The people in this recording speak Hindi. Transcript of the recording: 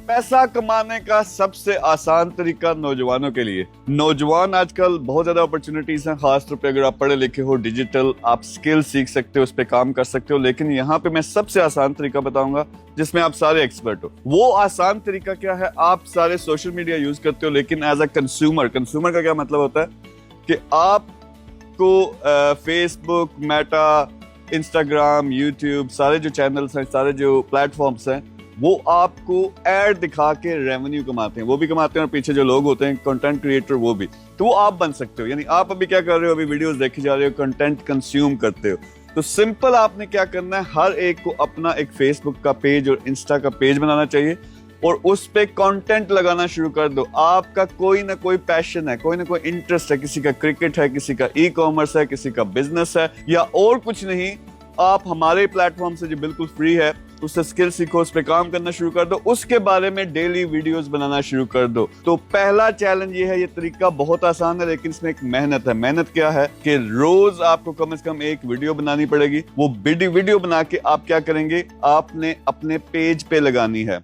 पैसा कमाने का सबसे आसान तरीका नौजवानों के लिए। नौजवान आजकल बहुत ज्यादा अपॉर्चुनिटीज हैं, खासतौर पे अगर आप पढ़े लिखे हो, डिजिटल आप स्किल सीख सकते हो, उस पर काम कर सकते हो। लेकिन यहाँ पे मैं सबसे आसान तरीका बताऊंगा जिसमें आप सारे एक्सपर्ट हो। वो आसान तरीका क्या है? आप सारे सोशल मीडिया यूज करते हो, लेकिन एज अ कंज्यूमर, कंज्यूमर का क्या मतलब होता है कि आपको फेसबुक, मेटा, इंस्टाग्राम, यूट्यूब, सारे जो चैनल्स हैं, सारे जो प्लेटफॉर्म्स हैं, वो आपको एड दिखा के रेवेन्यू कमाते हैं। वो भी कमाते हैं और पीछे जो लोग होते हैं कंटेंट क्रिएटर, वो भी। तो वो आप बन सकते हो। यानी आप अभी क्या कर रहे हो? अभी वीडियोस देखी जा रहे हो, कंटेंट कंज्यूम करते हो। तो सिंपल आपने क्या करना है, हर एक को अपना एक फेसबुक का पेज और इंस्टा का पेज बनाना चाहिए और उस पे कंटेंट लगाना शुरू कर दो। आपका कोई ना कोई पैशन है, कोई ना कोई इंटरेस्ट है, किसी का क्रिकेट है, किसी का ई कॉमर्स है, किसी का बिजनेस है या और कुछ नहीं, आप हमारे प्लेटफॉर्म से जो बिल्कुल फ्री है उससे स्किल सीखो, उस पे काम करना शुरू कर दो, उसके बारे में डेली वीडियोस बनाना शुरू कर दो। तो पहला चैलेंज ये है, ये तरीका बहुत आसान है लेकिन इसमें एक मेहनत है। मेहनत क्या है कि रोज आपको कम से कम एक वीडियो बनानी पड़ेगी। वो वीडियो बना के आप क्या करेंगे, आपने अपने पेज पे लगानी है।